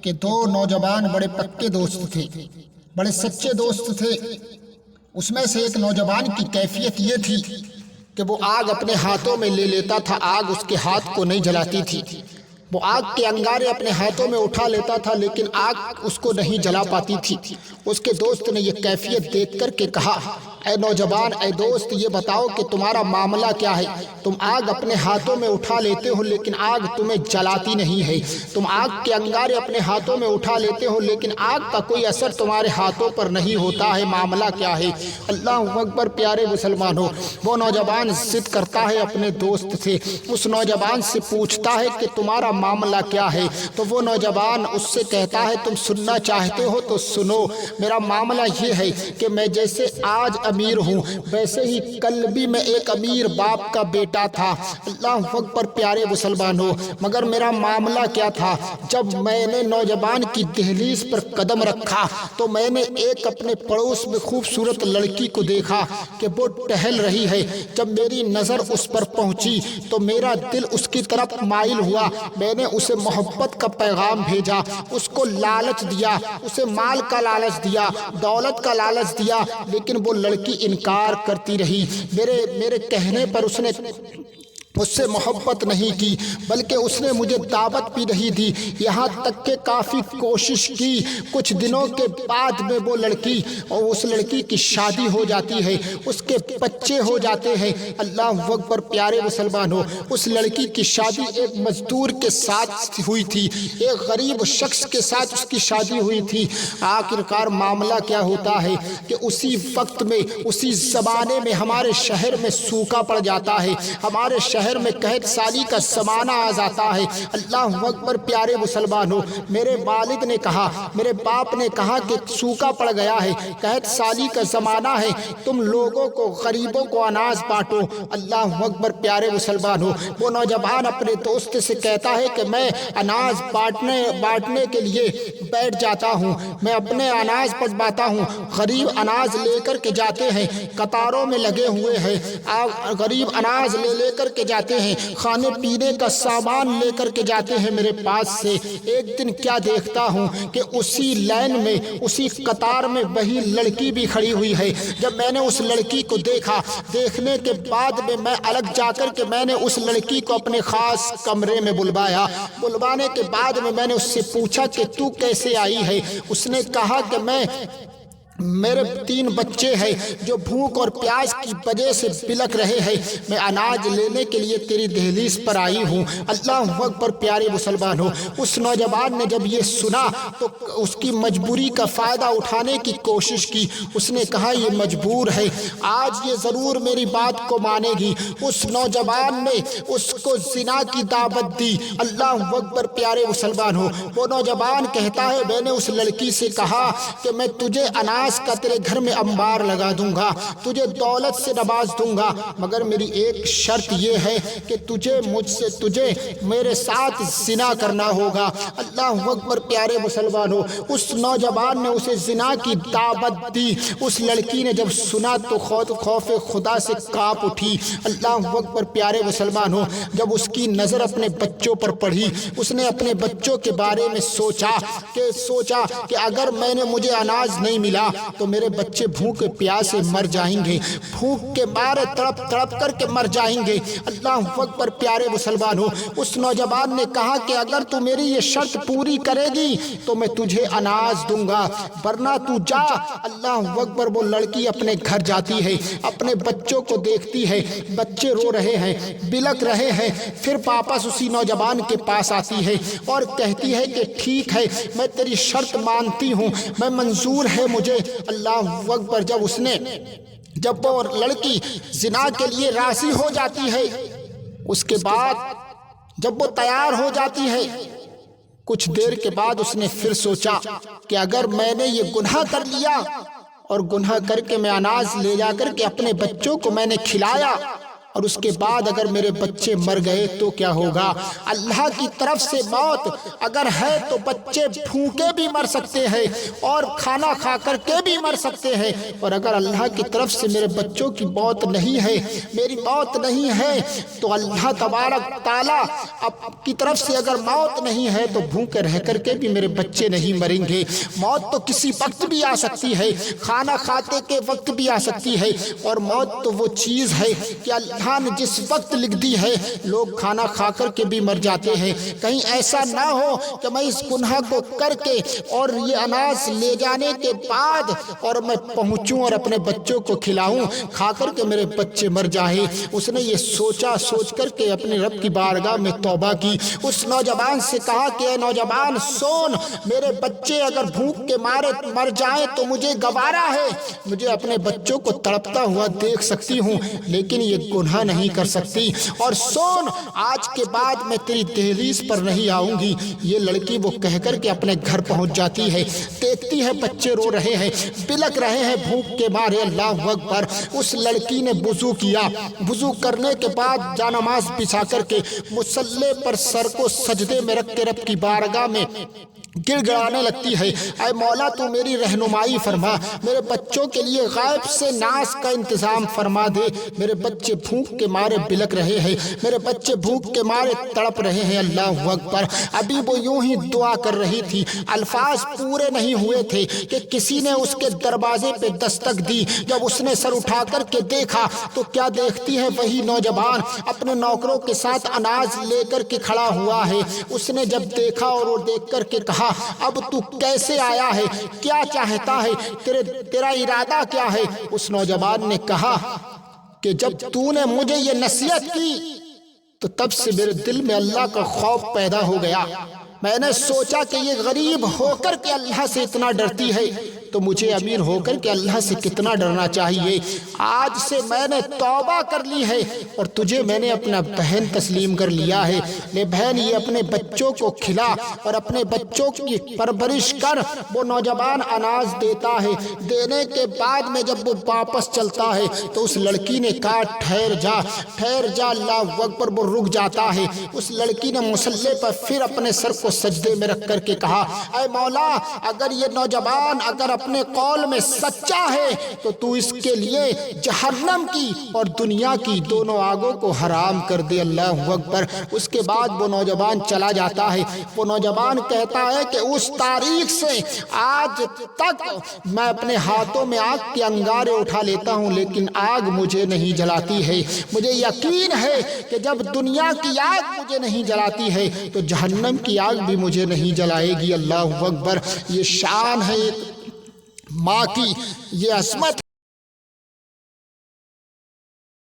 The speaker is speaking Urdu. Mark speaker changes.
Speaker 1: کہ دو نوجوان بڑے پکے دوست تھے، بڑے سچے دوست تھے۔ اس میں سے ایک نوجوان کی کیفیت یہ تھی کہ وہ آگ اپنے ہاتھوں میں لے لیتا تھا، آگ اس کے ہاتھ کو نہیں جلاتی تھی۔ وہ آگ کے انگارے اپنے ہاتھوں میں اٹھا لیتا تھا لیکن آگ اس کو نہیں جلا پاتی تھی۔ اس کے دوست نے یہ کیفیت دیکھ کر کے کہا، اے نوجوان، اے دوست، یہ بتاؤ کہ تمہارا معاملہ کیا ہے؟ تم آگ اپنے ہاتھوں میں اٹھا لیتے ہو لیکن آگ تمہیں جلاتی نہیں ہے۔ تم آگ کے انگارے اپنے ہاتھوں میں اٹھا لیتے ہو لیکن آگ کا کوئی اثر تمہارے ہاتھوں پر نہیں ہوتا ہے، معاملہ کیا ہے؟ اللہ اکبر! پیارے مسلمانوں، وہ نوجوان ضد کرتا ہے اپنے دوست سے، اس نوجوان سے پوچھتا ہے کہ تمہارا معاملہ کیا ہے؟ تو وہ نوجوان اس سے کہتا ہے، تم سننا چاہتے ہو تو سنو، میرا معاملہ یہ ہے کہ میں جیسے آج امیر ہوں ویسے ہی کل بھی میں ایک امیر باپ کا بیٹا تھا۔ اللہ اکبر! پیارے مسلمانوں، مگر میرا معاملہ کیا تھا؟ جب میں نے نوجوان کی دہلیز پر قدم رکھا تو میں نے ایک اپنے پڑوس میں خوبصورت لڑکی کو دیکھا کہ وہ ٹہل رہی ہے۔ جب میری نظر اس پر پہنچی تو میرا دل اس کی طرف مائل ہوا۔ میں نے اسے محبت کا پیغام بھیجا، اس کو لالچ دیا، اسے مال کا لالچ دیا، دولت کا لالچ دیا، لیکن وہ لڑکی انکار کرتی رہی۔ میرے کہنے پر اس نے مجھ سے محبت نہیں کی بلکہ اس نے مجھے دعوت بھی نہیں دی، یہاں تک کہ کافی کوشش کی۔ کچھ دنوں کے بعد میں وہ لڑکی اور اس لڑکی کی شادی ہو جاتی ہے، اس کے بچے ہو جاتے ہیں۔ اللہ اکبر! پیارے مسلمانوں، اس لڑکی کی شادی ایک مزدور کے ساتھ ہوئی تھی، ایک غریب شخص کے ساتھ اس کی شادی ہوئی تھی۔ آخرکار معاملہ کیا ہوتا ہے کہ اسی وقت میں، اسی زمانے میں ہمارے شہر میں سوکھا پڑ جاتا ہے، ہمارے شہر میں قحط سالی کا زمانہ آ جاتا ہے۔ اللہ اکبر! پیارے مسلمانوں، میرے والد نے کہا، میرے باپ نے کہا کہ سوکھا پڑ گیا ہے، قحط سالی کا زمانہ ہے، تم لوگوں کو، غریبوں کو اناج بانٹو۔ اللہ اکبر! پیارے مسلمانوں، وہ نوجوان اپنے دوست سے کہتا ہے کہ میں اناج بانٹنے کے لیے بیٹھ جاتا ہوں، میں اپنے اناج بانٹتا ہوں۔ غریب اناج لے کر کے جاتے ہیں، قطاروں میں لگے ہوئے ہیں، غریب اناج لے کر کے جاتے ہیں، کھانے پینے کا سامان لے کر کے جاتے ہیں میرے پاس سے۔ ایک دن کیا دیکھتا ہوں کہ اسی لائن میں، اسی قطار میں وہی لڑکی بھی کھڑی ہوئی ہے۔ جب میں نے اس لڑکی کو دیکھا، دیکھنے کے بعد میں الگ جا کر کے میں نے اس لڑکی کو اپنے خاص کمرے میں بلوایا۔ بلوانے کے بعد میں نے اس سے پوچھا کہ تو کیسے آئی ہے؟ اس نے کہا کہ میرے 3 بچے ہیں جو بھوک اور پیاس کی وجہ سے بلک رہے ہیں، میں اناج لینے کے لیے تیری دہلیز پر آئی ہوں۔ اللہ اکبر! پیارے مسلمانوں، اس نوجوان نے جب یہ سنا تو اس کی مجبوری کا فائدہ اٹھانے کی کوشش کی۔ اس نے کہا یہ مجبور ہے، آج یہ ضرور میری بات کو مانے گی۔ اس نوجوان نے اس کو زنا کی دعوت دی۔ اللہ اکبر! پیارے مسلمانوں، وہ نوجوان کہتا ہے میں نے اس لڑکی سے کہا کہ میں تجھے اناج کا تیرے گھر میں انبار لگا دوں گا، تجھے دولت سے نواز دوں گا، مگر میری ایک شرط یہ ہے کہ تجھے میرے ساتھ زنا کرنا ہوگا۔ اللہ اکبر! پیارے مسلمانوں، اس نوجوان نے اسے زنا کی دعوت دی۔ اس لڑکی نے جب سنا تو خوف خدا سے کانپ اٹھی۔ اللہ اکبر! پیارے مسلمانوں، جب اس کی نظر اپنے بچوں پر پڑی، اس نے اپنے بچوں کے بارے میں سوچا کہ اگر مجھے اناج نہیں ملا تو میرے بچے بھوک پیاسے مر جائیں گے، بھوک کے مارے تڑپ کر کے مر جائیں گے۔ اللہ اکبر! پیارے مسلمانوں، اس نوجوان نے کہا کہ اگر تو میری یہ شرط پوری کرے گی تو میں تجھے اناج دوں گا، ورنہ تو جا۔ اللہ اکبر! وہ لڑکی اپنے گھر جاتی ہے، اپنے بچوں کو دیکھتی ہے، بچے رو رہے ہیں، بلک رہے ہیں، پھر واپس اسی نوجوان کے پاس آتی ہے اور کہتی ہے کہ ٹھیک ہے، میں تیری شرط مانتی ہوں، میں منظور ہے مجھے۔ اللہ اکبر! جب وہ لڑکی زنا کے لیے راضی ہو جاتی ہے، اس کے بعد جب وہ تیار ہو جاتی ہے، کچھ دیر کے بعد اس نے پھر سوچا کہ اگر میں نے یہ گناہ کر لیا اور گناہ کر کے میں اناج لے جا کر کے اپنے بچوں کو میں نے کھلایا اور اس کے بعد اگر میرے بچے مر گئے تو کیا ہوگا؟ اللہ کی طرف سے موت اگر ہے تو بچے بھوکے بھی مر سکتے ہیں اور کھانا کھا کر کے بھی مر سکتے ہیں، اور اگر اللہ کی طرف سے میرے بچوں کی موت نہیں ہے، میری موت نہیں ہے، تو اللہ تبارک تعالیٰ کی طرف سے اگر موت نہیں ہے تو بھوکے رہ کر کے بھی میرے بچے نہیں مریں گے۔ موت تو کسی وقت بھی آ سکتی ہے، کھانا کھاتے کے وقت بھی آ سکتی ہے، اور موت تو وہ چیز ہے کہ اللہ نے جس وقت لکھ دی ہے لوگ کھانا کھا کر کے بھی مر جاتے ہیں۔ کہیں ایسا نہ ہو کہ میں اس گناہ کو کر کے اور یہ اناج لے جانے کے بعد اور میں پہنچوں اور اپنے بچوں کو کھلاؤں، کھا کر کے میرے بچے مر جائیں۔ اس نے یہ سوچ کر کے اپنے رب کی بارگاہ میں توبہ کی۔ اس نوجوان سے کہا کہ اے نوجوان سن، میرے بچے اگر بھوک کے مارے مر جائیں تو مجھے گوارا ہے، مجھے اپنے بچوں کو تڑپتا ہوا دیکھ سکتی ہوں، لیکن یہ گناہ نہیں کر سکتی، اور سن آج کے بعد میں تیری دہلیز پر نہیں آؤں گی۔ یہ لڑکی وہ کہہ کر کے اپنے گھر پہنچ جاتی ہے، دیکھتی ہے بچے رو رہے ہیں، بلک رہے ہیں بھوک کے مارے۔ اللہ اکبر! اس لڑکی نے وضو کیا، وضو کرنے کے بعد جانماز بچھا کر کے مصلی پر سر کو سجدے میں رکھ کے رب کی بارگاہ میں گڑ گڑانے لگتی ہے، اے مولا تو میری رہنمائی فرما، میرے بچوں کے لیے غائب سے ناس کا انتظام فرما دے، میرے بچے بھوک کے مارے بلک رہے ہیں، میرے بچے بھوک کے مارے تڑپ رہے ہیں۔ اللہ اکبر! ابھی وہ یوں ہی دعا کر رہی تھی، الفاظ پورے نہیں ہوئے تھے کہ کسی نے اس کے دروازے پہ دستک دی۔ جب اس نے سر اٹھا کر کے دیکھا تو کیا دیکھتی ہے؟ وہی نوجوان اپنے نوکروں کے ساتھ اناج لے کر کے کھڑا ہوا ہے۔ اس نے جب دیکھا اور وہ دیکھ کر کے کہا، اب تو کیسے آیا ہے؟ کیا چاہتا ہے؟ تیرا ارادہ کیا ہے؟ اس نوجوان نے کہا کہ جب تو نے مجھے یہ نصیحت کی تو تب سے میرے دل میں اللہ کا خوف پیدا ہو گیا۔ میں نے سوچا کہ یہ غریب ہو کر کے اللہ سے اتنا ڈرتی ہے تو مجھے امیر ہو کر کے اللہ سے کتنا ڈرنا چاہیے۔ آج سے میں نے توبہ کر لی ہے اور تجھے میں نے اپنا بہن تسلیم کر لیا ہے۔ لے بہن، یہ اپنے بچوں کو کھلا اور اپنے بچوں کی پرورش کر۔ وہ نوجوان اناج دیتا ہے، دینے کے بعد میں جب وہ واپس چلتا ہے تو اس لڑکی نے کہا ٹھہر جا، ٹھہر جا۔ اللہ اکبر! وہ رک جاتا ہے۔ اس لڑکی نے مصلی پر پھر اپنے سر کو سجدے میں رکھ کر کے کہا، اے مولا اگر یہ نوجوان اگر اپنے قول میں سچا ہے تو تو اس کے لیے جہنم کی اور دنیا کی دونوں آگوں کو حرام کر دے۔ اللہ اکبر! اس کے بعد وہ نوجوان چلا جاتا ہے۔ وہ نوجوان کہتا ہے کہ اس تاریخ سے آج تک میں اپنے ہاتھوں میں آگ کے انگارے اٹھا لیتا ہوں لیکن آگ مجھے نہیں جلاتی ہے۔ مجھے یقین ہے کہ جب دنیا کی آگ مجھے نہیں جلاتی ہے تو جہنم کی آگ بھی مجھے نہیں جلائے گی۔ اللہ اکبر! یہ شان ہے ایک ماں کی، یہ عظمت